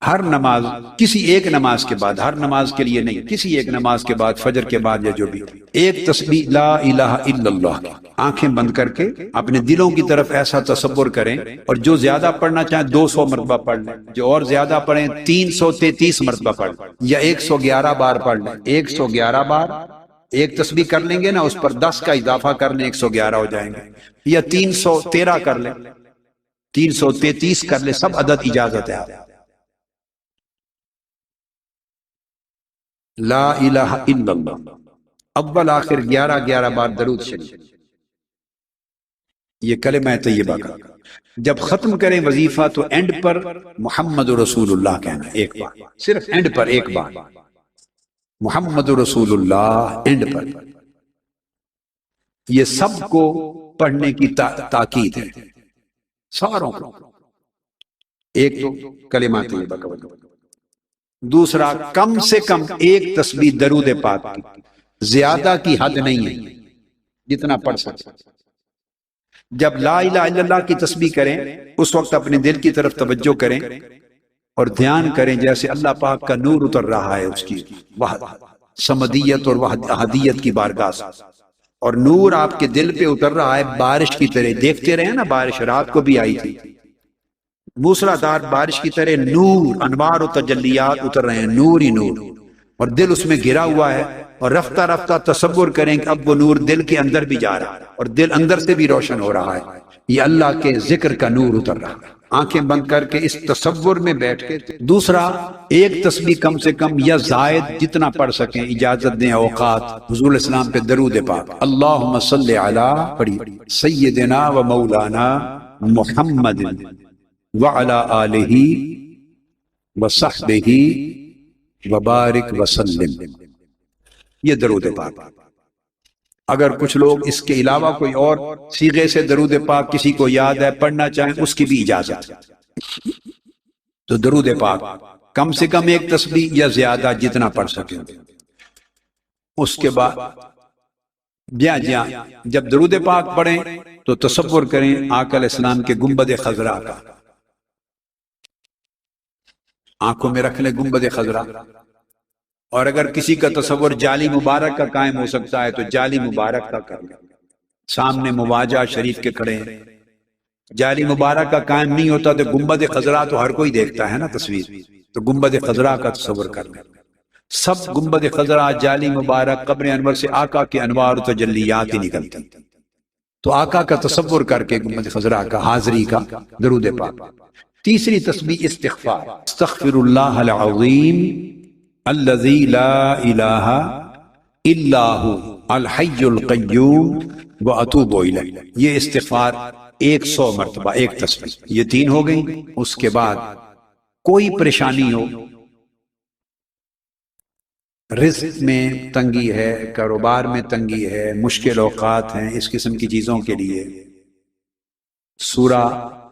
ہر نماز، کسی ایک نماز کے بعد، ہر نماز کے لیے نہیں، کسی ایک نماز کے بعد، فجر کے بعد یا جو بھی، ایک تسبیح لا الہ الا اللہ، آنکھیں بند کر کے اپنے دلوں کی طرف ایسا تصور کریں، اور جو زیادہ پڑھنا چاہیں 200 مرتبہ پڑھ لیں، جو اور زیادہ پڑھیں 333 مرتبہ پڑھ لیں، یا 111 بار پڑھ لیں، 111 بار ایک تسبیح کر لیں گے نا، اس پر 10 کا اضافہ کر لیں، 111 ہو جائیں گے، یا 313 کر لیں، 333 کر لیں، سب عدد اجازت ہے۔ لا الہ الا اللہ، اول آخر 11 بار درود شریف، یہ کلمہ طیبہ کا۔ جب ختم کریں وظیفہ تو اینڈ پر محمد رسول اللہ کہنا، ایک بار، صرف اینڈ پر ایک بار محمد رسول اللہ، اینڈ پر۔ یہ سب کو پڑھنے کی تاکید ہے، ساروں کو۔ ایک تو کلمہ طیبہ کا وظیفہ، دوسرا کم سے کم ایک تسبیح درود پاک کی، زیادہ کی حد نہیں ہے، جتنا پڑھ سکتے۔ جب لا الہ الا اللہ کی تسبیح کریں اس وقت اپنے دل کی طرف توجہ کریں اور دھیان کریں جیسے اللہ پاک کا نور اتر رہا ہے، اس کی صمدیت اور احدیت کی بارگاہ سے، اور نور آپ کے دل پہ اتر رہا ہے بارش کی طرح۔ دیکھتے رہے نا، بارش رات کو بھی آئی تھی، موسلا دھار بارش کی طرح نور، انوار و تجلیات اتر رہے ہیں، نور ہی نور، اور دل اس میں گھرا ہوا ہے، اور رفتہ رفتہ تصور کریں کہ اب وہ نور دل کے اندر بھی جا رہا ہے اور دل اندر سے بھی روشن ہو رہا ہے، یہ اللہ کے ذکر کا نور اتر رہا ہے۔ آنکھیں بند کر کے اس تصور میں بیٹھ کے۔ دوسرا، ایک تسبیح کم سے کم یا زائد جتنا پڑھ سکیں اجازت دیں اوقات، حضور اسلام پہ درود پاک، اللہم صلی علی پڑھی سیدنا و مولانا محمد وعلی آلہ وصحبہ وبارک وسلم، یہ درود پاک۔ اگر کچھ لوگ اس کے علاوہ کوئی اور صیغے سے درود پاک کسی کو یاد ہے پڑھنا چاہیں، اس کی بھی اجازت ہے۔ تو درود پاک کم سے کم ایک تسبیح یا زیادہ جتنا پڑھ سکیں۔ اس کے بعد جب درود پاک پڑھیں تو تصور کریں آقا علیہ السلام کے گنبد خضرا کا، آنکھوں میں رکھ لیں گنبد خضرا، اور اگر کسی کا تصور جالی مبارک کا قائم ہو سکتا ہے تو جالی مبارک کا کر لیں، سامنے مواجہ شریف کے کھڑے ہیں۔ جالی مبارک کا قائم نہیں ہوتا تو گنبد خضرا تو ہر کوئی دیکھتا ہے نا تصویر، تو گنبد خضرا کا تصور کر لیں۔ سب گنبد خضرا، جالی مبارک، قبر انور سے آقا کے انوار و تجلیات ہی نکلتی، تو آقا کا تصور کر کے گنبد خضرا کا حاضری کا درود پاک۔ تیسری تسبیح استغفار، استغفر اللہ العظیم الذی لا الہ الا ھو الحی القیوم واتوب الیہ، یہ استغفار 100 مرتبہ، ایک تسبیح، یہ 3 ہو گئی۔ اس کے بعد کوئی پریشانی ہو، رزق میں تنگی ہے، کاروبار میں تنگی ہے، مشکل اوقات ہیں، اس قسم کی چیزوں کے لیے سورہ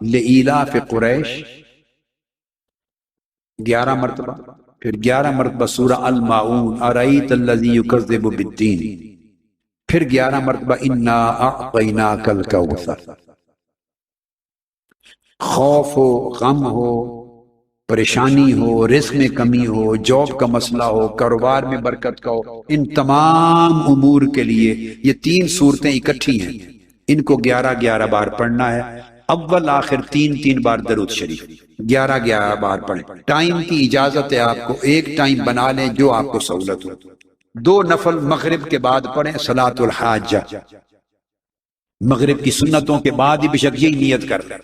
لإلاف قریش 11 مرتبہ، پھر 11 مرتبہ سورہ الماعون ارأیت الذی یکذب بالدین، پھر 11 مرتبہ انا اعطیناک الکوثر۔ خوف ہو، غم ہو، پریشانی ہو، رزق میں کمی ہو، جاب کا مسئلہ ہو، کاروبار میں برکت کا ہو، ان تمام امور کے لیے یہ 3 صورتیں اکٹھی ہیں، ان کو 11 بار پڑھنا ہے۔ اول آخر 3 بار درود شریف، 11 بار پڑھیں۔ ٹائم کی اجازت ہے آپ کو، ایک ٹائم بنا لیں جو آپ کو سہولت ہو۔ 2 نفل مغرب کے بعد پڑھیں، صلاۃ الحاجہ، مغرب کی سنتوں کے بعد ہی بشک یہی نیت کر لیں۔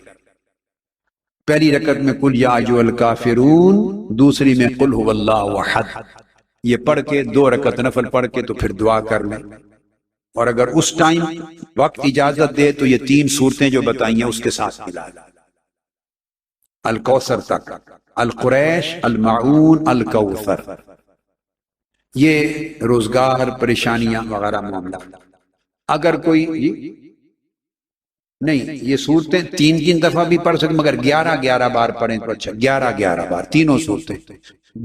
پہلی رکعت میں قل یا ایھا الکافرون، دوسری میں قل ھو اللہ احد، یہ پڑھ کے 2 رکعت نفل پڑھ کے تو پھر دعا کر لیں، اور اگر اس ٹائم وقت اجازت دے تو یہ 3 صورتیں جو بتائی ہیں اس کے ساتھ ملا لیں، الکوثر تک، القریش، الماعون، الکوثر، یہ روزگار، پریشانیاں وغیرہ معاملات۔ اگر کوئی نہیں، یہ صورتیں 3 دفعہ بھی پڑھ سکتے، مگر 11 بار پڑھیں تو اچھا، 11 بار تینوں صورتیں،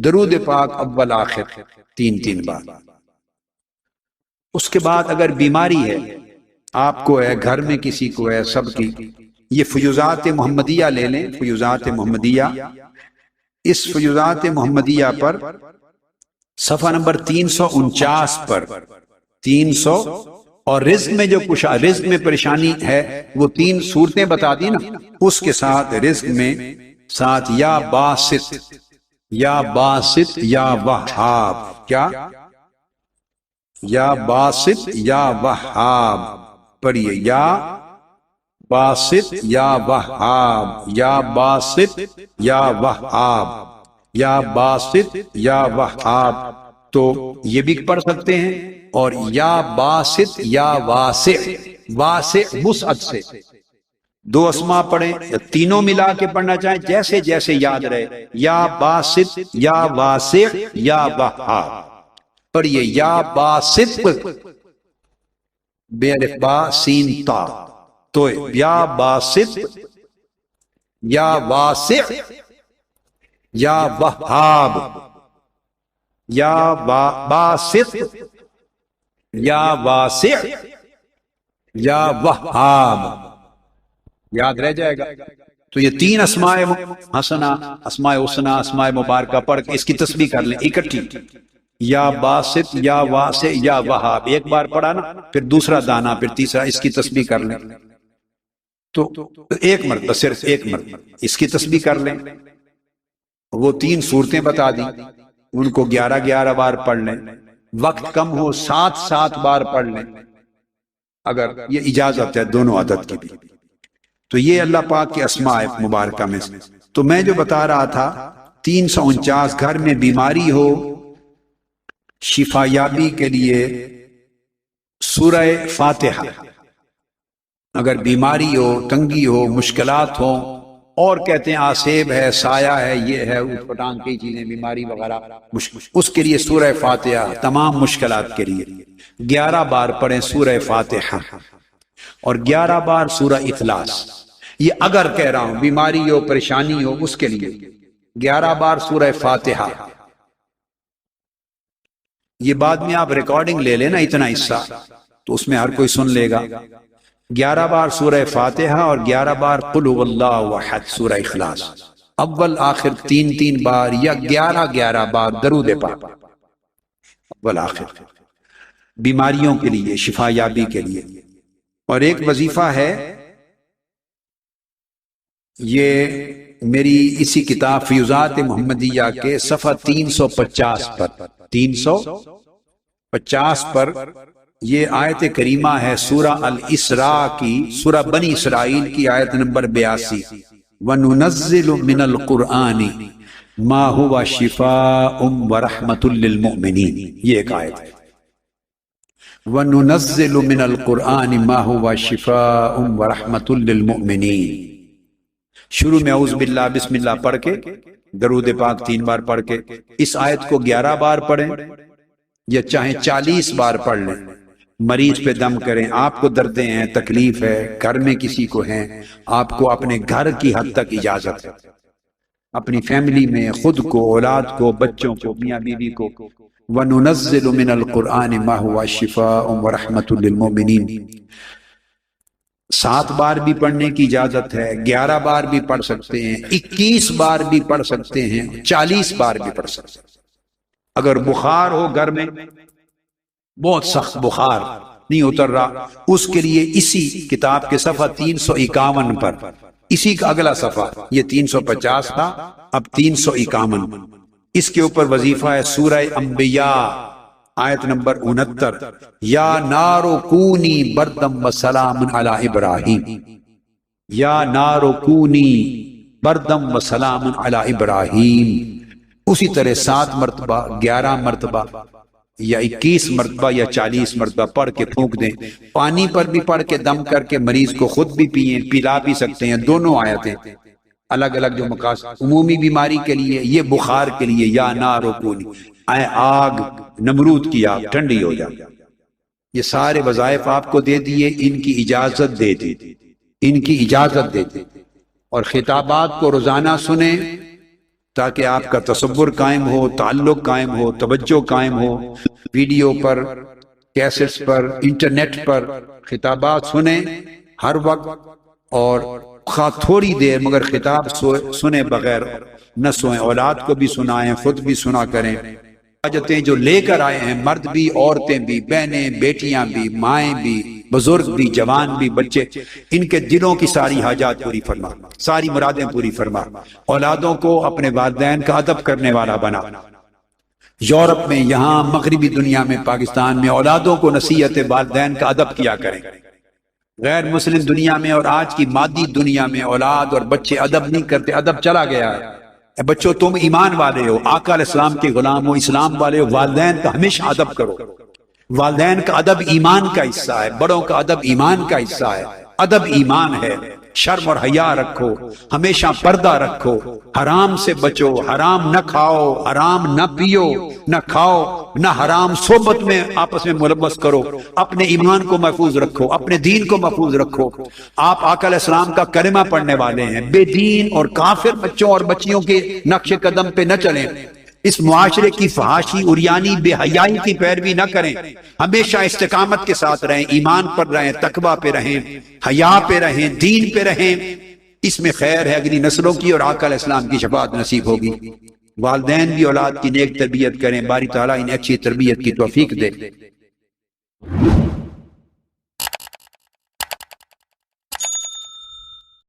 درود پاک اول آخر 3 بار۔ اس کے بعد اگر بیماری ہے، آپ کو ہے، گھر میں کسی کو ہے، سب کی، یہ فیوزات محمدیہ لے لیں، فیوزات محمدیہ اس فیوزات محمدیہ پر صفحہ نمبر 349 پر 300 اور رزق میں جو کچھ رزق میں پریشانی ہے وہ 3 صورتیں بتا دی نا، اس کے ساتھ رزق میں ساتھ یا باسط یا باسط یا وہاب، کیا یا باسط یا وہاب پڑھیے، یا باسط یا وہاب، یا باسط یا وہاب، یا باسط یا وہاب، تو یہ بھی پڑھ سکتے ہیں، اور یا باسط یا واسع، واسع وسعت سے 2 اسماء پڑھیں، یا تینوں ملا کے پڑھنا چاہیں جیسے جیسے یاد رہے، یا باسط یا واسع یا وہاب پڑھیے، یا باسط بے الف با سین تا، تو یا باسط یا واسع یا وہاب، یا باسط یا واسع یا وہاب، یاد رہ جائے گا۔ تو یہ 3 اسماء حسنہ، اسماء حسنہ، اسماء مبارکہ پڑھ کے اس کی تسبیح کر لیں اکٹھی، یا باسط یا واسع یا وہاب، ایک بار پڑھا نا، پھر دوسرا دانا، پھر تیسرا، اس کی تسبیح کر لیں، تو ایک مرتبہ، صرف ایک مرتبہ اس کی تسبیح کر لیں۔ وہ 3 صورتیں بتا دی، ان کو 11 بار پڑھ لیں، وقت کم ہو 7 بار پڑھ لیں، اگر یہ اجازت ہے دونوں عدد کی بھی۔ تو یہ اللہ پاک کے اسماء مبارکہ میں سے۔ تو میں جو بتا رہا تھا 349 گھر میں بیماری ہو، شفا یابی کے لیے سورہ فاتحہ، اگر بیماری ہو، تنگی ہو، مشکلات ہوں، اور کہتے ہیں آسیب ہے، سایہ ہے، یہ ہے، اٹھ پٹانگ کی چیزیں، بیماری وغیرہ، اس کے لیے سورہ فاتحہ تمام مشکلات کے لیے 11 بار پڑھیں سورہ فاتحہ، اور 11 بار سورہ اخلاص۔ یہ اگر کہہ رہا ہوں بیماری ہو، پریشانی ہو، اس کے لیے 11 بار سورہ فاتحہ۔ یہ بعد میں آپ ریکارڈنگ لے لینا اتنا حصہ، تو اس میں ہر کوئی سن لے گا۔ 11 بار سورہ فاتحہ اور 11 بار قل هو اللہ احد سورہ اخلاص، اول آخر 3 بار، یا 11 بار درود پاک اول آخر، بیماریوں کے لیے، شفا یابی کے لیے۔ اور ایک وظیفہ ہے، یہ میری اسی کتاب فیوزات محمدیہ کے صفحہ 350 پر 350 پر یہ آیت کریمہ ہے سورہ الاسراء کی، سورہ بنی اسرائیل کی آیت نمبر 82، وَنُنَزِّلُ مِنَ الْقُرْآنِ مَا هُوَ شِفَاءٌ وَرَحْمَةٌ لِّلْمُؤْمِنِينَ، یہ ایک آیت ہے، وَنُنَزِّلُ مِنَ الْقُرْآنِ مَا هُوَ شِفَاءٌ وَرَحْمَةٌ لِّلْمُؤْمِنِينَ۔ شروع میں اعوذ باللہ بسم اللہ پڑھ کے، درود پاک 3 بار پڑھ کے، اس آیت کو 11 بار پڑھیں، یا چاہیں 40 بار پڑھ لیں، مریض پہ دم کریں، آپ کو دردیں ہیں، تکلیف ہے، گھر میں کسی کو ہیں، آپ کو اپنے گھر کی حد تک اجازت ہے، اپنی فیملی میں، خود کو، اولاد کو، بچوں کو، میاں بیوی کو۔ وَنُنَزِّلُ مِنَ الْقُرْآنِ مَا هُوَ شِفَاءٌ وَرَحْمَةٌ لِّلْمُؤْمِنِينَ۔ 7 بار بھی پڑھنے کی اجازت ہے، 11 بار بھی پڑھ سکتے ہیں، 21 بار بھی پڑھ سکتے ہیں، 40 بار بھی پڑھ سکتے ہیں۔ اگر بخار ہو گھر میں، بہت سخت بخار نہیں اتر رہا، اس کے لیے اسی کتاب کے صفحہ 351 پر، اسی کا اگلا صفحہ، یہ 350 تھا، اب 351، اس کے اوپر وظیفہ ہے سورہ انبیاء آیت نمبر 69، یا نار کونی بردم و سلام علی ابراہیم، یا نار کونی بردم و سلام علی ابراہیم۔ اسی طرح 7 مرتبہ، 11 مرتبہ، یا 21 مرتبہ، یا 40 مرتبہ پڑھ کے پھونک دیں۔ پانی پر بھی پڑھ کے دم کر کے مریض کو خود بھی پئیں، پلا بھی سکتے ہیں، دونوں آیتیں الگ الگ جو مقاصد، عمومی بیماری کے لیے، یہ بخار کے لیے، یا نار کونی، اے آگ، نمرود کی آگ ٹھنڈی ہو جائے۔ یہ سارے وظائف آپ کو دے دیے، ان کی اجازت دے دی، ان کی اجازت دے دی، اور خطابات کو روزانہ سنیں تاکہ آپ کا تصور قائم ہو، تعلق قائم ہو، توجہ قائم ہو۔ ویڈیو پر، کیسٹس پر، انٹرنیٹ پر خطابات سنیں ہر وقت، اور خواہ تھوڑی دیر مگر خطاب سنے بغیر نہ سوئیں، اولاد کو بھی سنائیں، خود بھی سنا کریں۔ حاجتیں جو لے کر آئے ہیں، مرد بھی، عورتیں بھی، بہنیں، بیٹیاں بھی، مائیں بھی، بزرگ بھی، جوان بھی، بچے، ان کے دلوں کی ساری حاجات پوری فرما، ساری مرادیں پوری فرما۔ اولادوں کو اپنے والدین کا ادب کرنے والا بنا۔ یورپ میں، یہاں مغربی دنیا میں، پاکستان میں اولادوں کو نصیحت والدین کا ادب کیا کریں۔ غیر مسلم دنیا میں اور آج کی مادی دنیا میں اولاد اور بچے ادب نہیں کرتے، ادب چلا گیا ہے۔ اے بچوں، تم ایمان والے ہو، آقا علیہ السلام کے غلام ہو، اسلام والے ہو، والدین کا ہمیشہ ادب کرو۔ والدین کا ادب ایمان کا حصہ ہے، بڑوں کا ادب ایمان کا حصہ ہے۔ ادب ایمان ہے۔ شرم اور حیا رکھو، ہمیشہ پردہ رکھو، حرام سے بچو، حرام نہ کھاؤ، حرام نہ پیو، نہ کھاؤ، نہ حرام صحبت میں آپس میں ملوث کرو، اپنے ایمان کو محفوظ رکھو، اپنے دین کو محفوظ رکھو۔ آپ آقا علیہ السلام کا کلمہ پڑھنے والے ہیں، بے دین اور کافر بچوں اور بچیوں کے نقش قدم پہ نہ چلیں، اس معاشرے کی فحاشی، عریانی، بے حیائی کی پیروی نہ کریں، ہمیشہ استقامت کے ساتھ رہیں، ایمان پر رہیں، تقوی پہ رہیں، حیا پہ رہیں، دین پہ رہیں۔ اس میں خیر ہے، اگلی نسلوں کی اور آقا علیہ السلام کی شفاعت نصیب ہوگی۔ والدین بھی اولاد کی نیک تربیت کریں، باری تعالیٰ انہیں اچھی تربیت کی توفیق دے۔